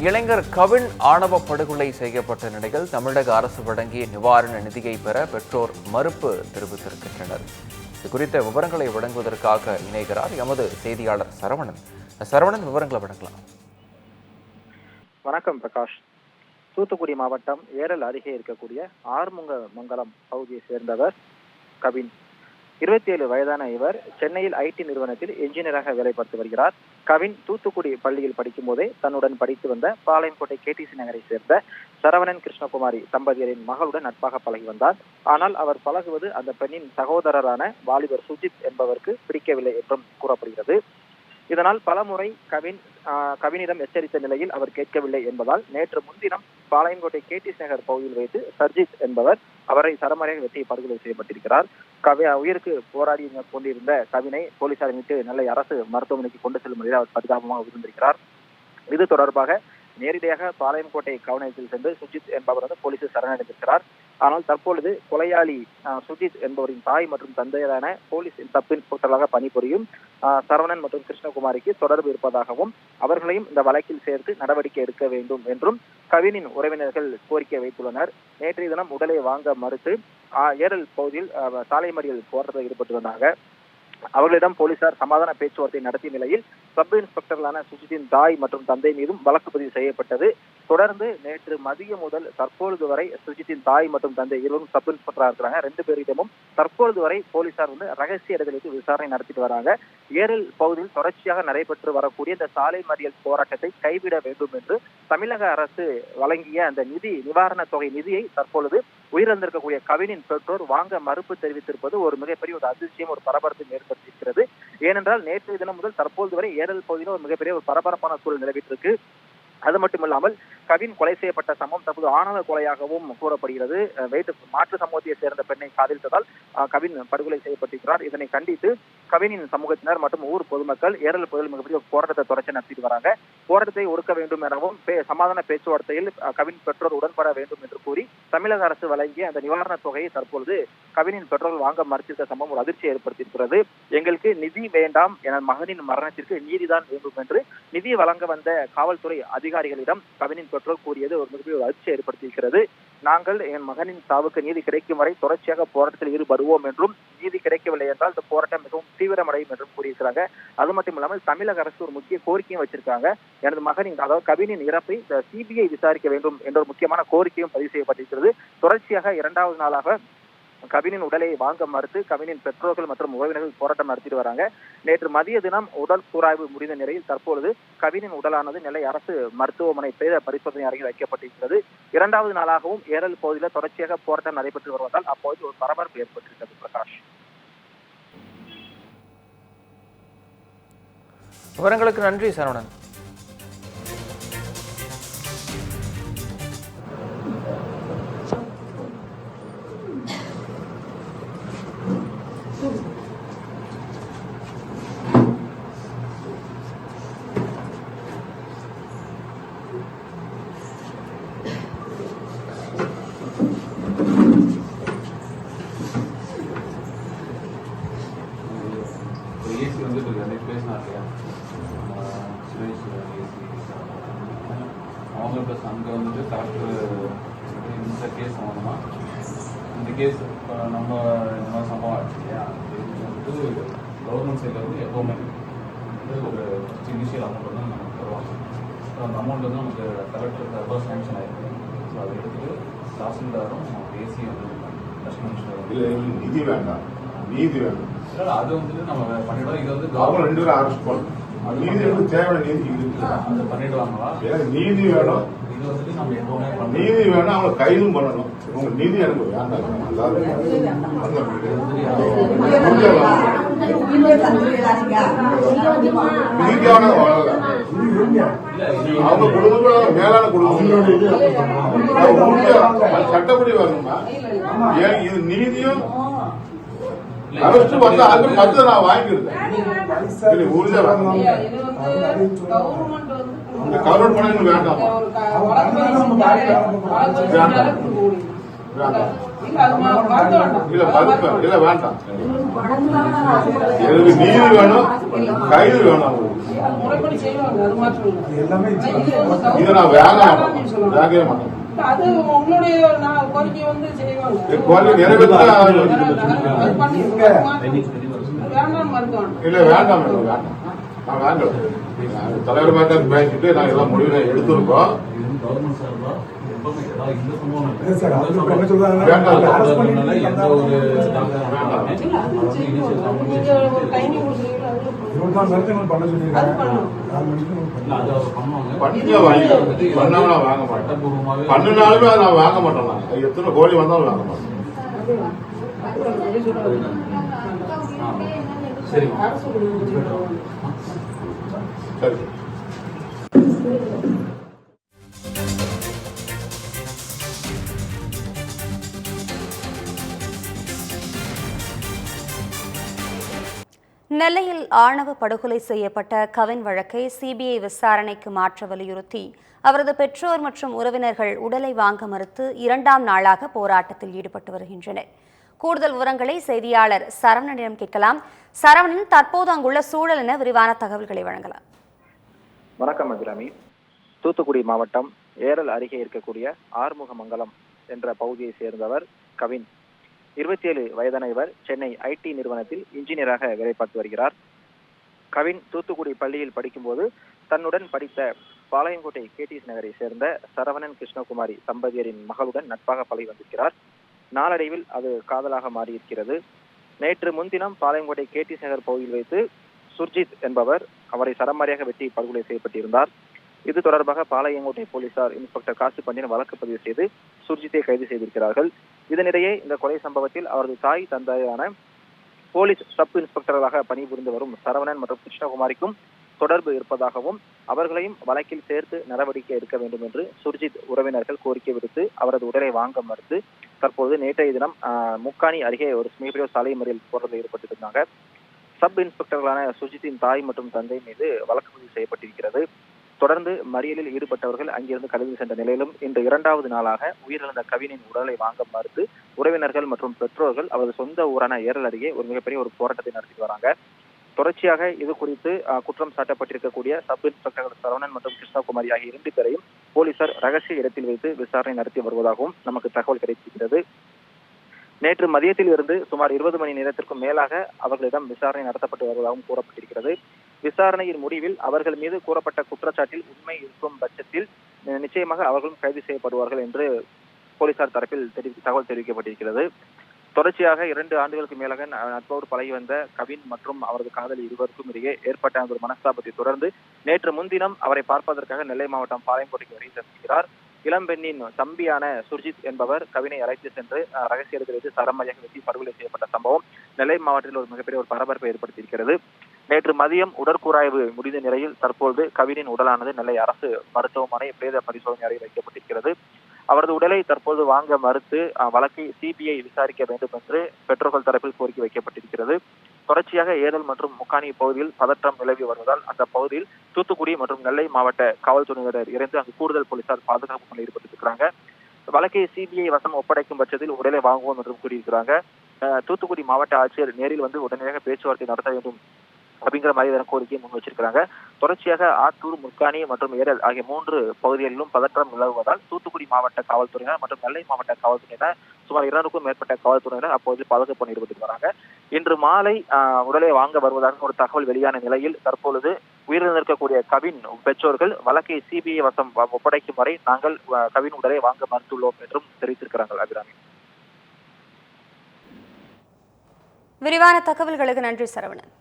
இளைஞர் கவின் ஆணவ படுகொலை செய்யப்பட்ட நிலையில் தமிழக அரசு வழங்கிய நிவாரண நிதியை பெற பெற்றோர் மறுப்பு தெரிவித்திருக்கின்றனர். இது குறித்த விவரங்களை வழங்குவதற்காக இணைகிறார் எமது செய்தியாளர் சரவணன். சரவணன், விவரங்களை வழங்கலாம். வணக்கம் பிரகாஷ். தூத்துக்குடி மாவட்டம் ஏரல் அருகே இருக்கக்கூடிய ஆறுமுகமங்கலம் பகுதியை சேர்ந்தவர் கவின். 27 வயதான இவர் சென்னையில் ஐடி நிறுவனத்தில் என்ஜினியராக வேலை பார்த்து வருகிறார். கவின் தூத்துக்குடி பள்ளியில் படிக்கும் போதே தன்னுடன் படித்து வந்த பாளையங்கோட்டை கேடிசி நகரை சேர்ந்த சரவணன் கிருஷ்ணகுமாரி தம்பதியரின் மகளுடன் நட்பாக பழகி வந்தார். ஆனால் அவர் பழகுவது அந்த பெண்ணின் சகோதரரான வாலிபர் சுஜித் என்பவருக்கு பிடிக்கவில்லை என்றும் கூறப்படுகிறது. இதனால் பலமுறை கவினிடம் எச்சரித்த நிலையில் அவர் கேட்கவில்லை என்பதால் நேற்று முன்தினம் பாளையங்கோட்டை கேடிசி நகர் பகுதியில் வைத்து சர்ஜித் என்பவர் அவரை சரமாரியாக வெட்டி படுகொலை செய்யப்பட்டிருக்கிறார். உயிருக்கு போராடி கொண்டிருந்த கவினை போலீசார் மீட்டு நெல்லை அரசு மருத்துவமனைக்கு கொண்டு செல்லும் நிலையில் அவர் பரிதாபமாக உயிர்ந்திருக்கிறார். இது தொடர்பாக நேரடியாக பாளையங்கோட்டை காவல் சென்று சுஜித் என்பவர் போலீசில் சரணடைந்திருக்கிறார். ஆனால் தற்பொழுது கொலையாளி சுஜித் என்பவரின் தாய் மற்றும் தந்தையரான போலீஸ் சப் இன்ஸ்பெக்டராக பணிபுரியும் சரவணன் மற்றும் கிருஷ்ணகுமாரிக்கு தொடர்பு இருப்பதாகவும் அவர்களையும் இந்த வழக்கில் சேர்த்து நடவடிக்கை எடுக்க வேண்டும் என்றும் கவினின் உறவினர்கள் கோரிக்கை வைத்துள்ளனர். நேற்றைய தினம் உடலை வாங்க மறுத்து ஏரல் பகுதியில் சாலை மறியல் போராட்டத்தில் ஈடுபட்டு வந்தாங்க. அவர்களிடம் போலீசார் சமாதான பேச்சுவார்த்தை நடத்திய நிலையில் சப் இன்ஸ்பெக்டர்களான சுஜித்தின் தாய் மற்றும் தந்தை மீதும் வழக்கு பதிவு செய்யப்பட்டது. தொடர்ந்து நேற்று மதியம் முதல் தற்பொழுது வரை சுஜித்தின் தாய் மற்றும் தந்தை இருவரும் சப் இன்ஸ்பெக்டராக இருக்கிறாங்க. 2 பேரிடமும் தற்பொழுது வரை போலீசார் ரகசிய இடத்தில் வைத்து விசாரணை நடத்திட்டு வராங்க. ஏரல் பகுதியில் தொடர்ச்சியாக நடைபெற்று வரக்கூடிய இந்த சாலை மறியல் போராட்டத்தை கைவிட வேண்டும் என்று தமிழக அரசு வழங்கிய அந்த நிவாரண தொகை நிதியை தற்பொழுது உயிரிழந்திருக்கக்கூடிய கவினின் பெற்றோர் வாங்க மறுப்பு தெரிவித்திருப்பது ஒரு மிகப்பெரிய ஒரு அதிர்ச்சியும் ஒரு பரபரப்பையும் ஏற்படுத்தியிருக்கிறது. ஏனென்றால் நேற்றைய தினம் முதல் தற்போது வரை ஏரல் பகுதியில் ஒரு மிகப்பெரிய ஒரு பரபரப்பான சூழல் நிலவிட்டிருக்கு. அது மட்டுமில்லாமல் கவின் கொலை செய்யப்பட்ட சம்பவம் தற்போது ஆணவ கொலையாகவும் கூறப்படுகிறது. மாற்று சமூகத்தை சேர்ந்த பெண்ணை காதலித்ததால் கவின் படுகொலை செய்யப்பட்டிருக்கிறார். இதனை கண்டித்து கவினின் சமூகத்தினர் மற்றும் ஊர் பொதுமக்கள் ஏரல் பகுதியில் மிகப்பெரிய போராட்டத்தை தொடர்ச்சி நடத்திட்டு வராங்க. போராட்டத்தை ஒடுக்க வேண்டும் எனவும் சமாதான பேச்சுவார்த்தையில் கவின் பெற்றோர் உடன்பட வேண்டும் என்று கூறி தமிழக அரசு வழங்கிய அந்த நிவாரண தொகையை தற்பொழுது கவினின் பெற்றோர்கள் வாங்க மறுத்திருக்க சம்பவம் ஒரு அதிர்ச்சியை ஏற்படுத்தியிருக்கிறது. எங்களுக்கு நிதி வேண்டாம், என மகனின் மரணத்திற்கு நீதிதான் வேண்டும் என்று நிதி வழங்க வந்த காவல்துறை அதிகாரிகளிடம் கவினின் பெற்றோர் கூறியது ஒரு மிகப்பெரிய ஒரு அதிர்ச்சியை ஏற்படுத்தியிருக்கிறது. நாங்கள் என் மகனின் சாவுக்கு நீதி கிடைக்கும் வரை தொடர்ச்சியாக போராட்டத்தில் ஈடுபடுவோம் என்றும் நீதி கிடைக்கவில்லை என்றால் இந்த போராட்டம் மிகவும் தீவிரமடையும் என்றும் கூறியிருக்கிறாங்க. அது மட்டும் இல்லாமல் தமிழக அரசு ஒரு முக்கிய கோரிக்கையும் வச்சிருக்காங்க. எனது மகனின், அதாவது கவினின் இறப்பை சிபிஐ விசாரிக்க வேண்டும் என்ற ஒரு முக்கியமான கோரிக்கையும் பதிவு செய்யப்பட்டிருக்கிறது. தொடர்ச்சியாக 2வது நாளாக கவினின் உடலை வாங்க மறுத்து கவினின் பெற்றோர்கள் மற்றும் உறவினர்கள் போராட்டம் நடத்திட்டு வராங்க. நேற்று மதிய தினம் உடல் கூராய்வு முடிந்த நிலையில் தற்பொழுது கவினின் உடலானது நெல்லை அரசு மருத்துவமனை பிரேத பரிசோதனை அறையில் வைக்கப்பட்டிருக்கிறது. 2வது நாளாகவும் ஏரல் பகுதியில் தொடர்ச்சியாக போராட்டம் நடைபெற்று வருவதால் அப்போது ஒரு பரபரப்பு ஏற்பட்டிருக்கிறது. பிரகாஷ், விவரங்களுக்கு நன்றி சரவணன். ஏசி பேசினார் இல்லையா சுரேஷ் ஏசி அவங்க ப்ளஸ் அங்கே கலெக்டர் இந்த கேஸ் சம்மந்தமாக இந்த கேஸ் இப்போ நம்ம இந்த மாதிரி சம்பவம் ஆச்சு இல்லையா, கவர்மெண்ட் சைடில் எப்போவுமே ஒரு இனிஷியல் அமௌண்ட் நமக்கு தருவாங்க. ஸோ அந்த அமௌண்ட் நமக்கு கலெக்டர் தரப்பாக சேங்ஷன் ஆகிருக்கு. ஸோ அதை எடுத்துட்டு தாசில்தாரும் ஏசி நிதி வேண்டாம், நீதி வேணும். அது நம்ம பண்ணிடுவோம். இது அவங்க 2 பேரும் அரெஸ்ட் பண்ணணும். நீதி தேவையான நீதி இருக்கு, அது பண்ணிடுவாங்களா? நீதி வேணும். இது நம்ம எப்பவுமே நீதி வேணும், அவங்க கைதும் பண்ணணும். உங்க நீதி எனக்கு வேண்டாம். அவங்க குடும்பம் மேலான குடும்பம் சட்டப்படி வரணுமா? ஏன் இது நீதியும் அரசு வந்து அது மற்ற நான் வாங்கிக்கிறேன். உறுதியா வேண்டாம், இந்த கவர்மெண்ட் பணம் வேண்டாம், இல்ல வேண்டாம். எனக்கு நீதி வேணும், கைது வேணும். முறைப்படி செய்வாங்க, அது மாற்றம் இதை நான் வேகவே மாட்டேன். அது உங்களுடைய கோரிக்கை வந்து செய்வாங்க. கோரிக்கை நிறைவேற்ற வேண்டாம் மருத்துவம் இல்ல வேண்டாம் வேண்டாம், நான் வேண்டாம். தலைவர் மாதிரி பேசிட்டு நாங்க எல்லாம் முடிவு எடுத்திருக்கோம். பண்ணினாலுமே நான் வாங்க மாட்டேன். நான் எத்தனை கோழி வந்தாலும் வாங்க மாட்டேன். சரி சரி. நெல்லையில் ஆணவ படுகொலை செய்யப்பட்ட கவின் வழக்கை சிபிஐ விசாரணைக்கு மாற்ற வலியுறுத்தி அவரது பெற்றோர் மற்றும் உறவினர்கள் உடலை வாங்க மறுத்து 2ஆம் நாளாக போராட்டத்தில் ஈடுபட்டு வருகின்றனர். கூடுதல் விவரங்களை செய்தியாளர் சரவணனிடம் கேட்கலாம். சரவணன், தற்போது அங்குள்ள சூழல் என விரிவான தகவல்களை வழங்கலாம். வணக்கம் அபிராமி. தூத்துக்குடி மாவட்டம் ஏரல் அருகே இருக்கக்கூடிய ஆறுமுகமங்கலம் என்ற பகுதியை சேர்ந்தவர் கவின். 27 வயதான இவர் சென்னை ஐடி நிறுவனத்தில் இன்ஜினியராக வேலை பார்த்து வருகிறார். கவின் தூத்துக்குடி பள்ளியில் படிக்கும்போது தன்னுடன் படித்த பாளையங்கோட்டை கேடிஎஸ் நகரை சேர்ந்த சரவணன் கிருஷ்ணகுமாரி தம்பதியரின் மகளுடன் நட்பாக பழகி வந்திருக்கிறார். நாளடைவில் அது காதலாக மாறியிருக்கிறது. நேற்று முன்தினம் பாளையங்கோட்டை கேடிஎஸ் நகர் பகுதியில் வைத்து சுர்ஜித் என்பவர் அவரை சரமாரியாக வெட்டி படுகொலை செய்யப்பட்டிருந்தார். இது தொடர்பாக பாளையங்கோட்டை போலீசார் இன்ஸ்பெக்டர் காசி பண்டியன் வழக்கு பதிவு செய்து சுர்ஜித்தை கைது செய்திருக்கிறார்கள். இதனிடையே இந்த கொலை சம்பவத்தில் அவரது தாய் தந்தையான போலீஸ் சப் இன்ஸ்பெக்டர்களாக பணிபுரிந்து வரும் சரவணன் மற்றும் கிருஷ்ணகுமாரிக்கும் தொடர்பு இருப்பதாகவும் அவர்களையும் வழக்கில் சேர்த்து நடவடிக்கை எடுக்க வேண்டும் என்று சுர்ஜித் உறவினர்கள் கோரிக்கை விடுத்து அவரது உடலை வாங்க மறுத்து தற்போது நேற்றைய தினம் முக்காணி அருகே ஒரு மிகப்பெரிய சாலை மறியல் போராட்டத்தில் ஈடுபட்டிருந்தாங்க. சப் இன்ஸ்பெக்டர்களான சுர்ஜித்தின் தாய் மற்றும் தந்தை மீது வழக்கு பதிவு செய்யப்பட்டிருக்கிறது. தொடர்ந்து மறியலில் ஈடுபட்டவர்கள் அங்கிருந்து கலந்து சென்ற நிலையிலும் இன்று 2வது நாளாக உயிரிழந்த கவினின் உடலை வாங்க மறுத்து உறவினர்கள் மற்றும் பெற்றோர்கள் அவரது சொந்த ஊரான ஏரல் அருகே ஒரு மிகப்பெரிய ஒரு போராட்டத்தை நடத்தி வராங்க. தொடர்ச்சியாக இது குறித்து குற்றம் சாட்டப்பட்டிருக்கக்கூடிய சப் இன்ஸ்பெக்டர்கள் சரவணன் மற்றும் கிருஷ்ணகுமாரி ஆகிய 2 பேரையும் போலீசார் ரகசிய இடத்தில் வைத்து விசாரணை நடத்தி வருவதாகவும் நமக்கு தகவல் கிடைத்திருக்கிறது. நேற்று மதியத்தில் இருந்து சுமார் 20 மணி நேரத்திற்கும் மேலாக அவர்களிடம் விசாரணை நடத்தப்பட்டு வருவதாகவும் கூறப்பட்டிருக்கிறது. விசாரணையின் முடிவில் அவர்கள் மீது கூறப்பட்ட குற்றச்சாட்டில் உண்மை இருக்கும் பட்சத்தில் நிச்சயமாக அவர்களும் கைது செய்யப்படுவார்கள் என்று போலீசார் தரப்பில் தகவல் தெரிவிக்கப்பட்டிருக்கிறது. தொடர்ச்சியாக 2 ஆண்டுகளுக்கு மேலாக நட்போடு பழகி வந்த கவின் மற்றும் அவரது காதலி இருவருக்கும் இடையே ஏற்பட்ட ஒரு மனஸ்தாபத்தை தொடர்ந்து நேற்று முன்தினம் அவரை பார்ப்பதற்காக நெல்லை மாவட்டம் பாளையங்கோட்டைக்கு வரை சென்றிருக்கிறார். இளம்பெண்ணின் தம்பியான சுர்ஜித் என்பவர் கவினை அழைத்து சென்று ரகசிய இடத்தில் வைத்து சரமாரியாக வெட்டி படுகொலை செய்யப்பட்ட சம்பவம் நெல்லை மாவட்டத்தில் ஒரு மிகப்பெரிய ஒரு பரபரப்பை ஏற்படுத்தியிருக்கிறது. நேற்று மதியம் உடற்கூராய்வு முடிந்த நிலையில் தற்போது கவினின் உடலானது நெல்லை அரசு மருத்துவமனை பிரேத பரிசோதனை அறையில் வைக்கப்பட்டிருக்கிறது. அவரது உடலை தற்போது வாங்க மறுத்து வழக்கை சிபிஐ விசாரிக்க வேண்டும் என்று பெற்றோர்கள் தரப்பில் கோரிக்கை வைக்கப்பட்டிருக்கிறது. தொடர்ச்சியாக ஏரல் மற்றும் முக்காணி பகுதியில் பதற்றம் நிலவி வருவதால் அந்த பகுதியில் தூத்துக்குடி மற்றும் நெல்லை மாவட்ட காவல்துறையினர் இருந்து அங்கு கூடுதல் போலீசார் பாதுகாப்பு பணியில் ஈடுபட்டிருக்கிறாங்க. வழக்கை சிபிஐ வசம் ஒப்படைக்கும் பட்சத்தில் உடலை வாங்குவோம் என்றும் கூறியிருக்கிறாங்க. தூத்துக்குடி மாவட்ட ஆட்சியர் நேரில் வந்து உடனடியாக பேச்சுவார்த்தை நடத்த வேண்டும் அப்படிங்கிற மாதிரி கோரிக்கையை முன் வச்சிருக்கிறாங்க. தொடர்ச்சியாக ஆத்தூர், முக்காணி மற்றும் ஏரல் ஆகிய 3 பகுதிகளிலும் பதற்றம் நிலவுவதால் தூத்துக்குடி மாவட்ட காவல்துறையினர் மற்றும் நெல்லை மாவட்ட காவல்துறையினர் சுமார் 200க்கும் மேற்பட்ட காவல்துறையினர் அப்போது பாதுகாப்பு பணி ஈடுபட்டு வராங்க. இன்று மாலை உடலை வாங்க வருவதாக ஒரு தகவல் வெளியான நிலையில் தற்பொழுது உயிரிழந்திருக்கக்கூடிய கவின் பெற்றோர்கள் வழக்கை சிபிஐ வசம் ஒப்படைக்கும் வரை நாங்கள் கவின் உடலை வாங்க மறுத்துள்ளோம் என்றும் தெரிவித்திருக்கிறார்கள். அபிராமி, விரிவான தகவல்களுக்கு நன்றி சரவணன்.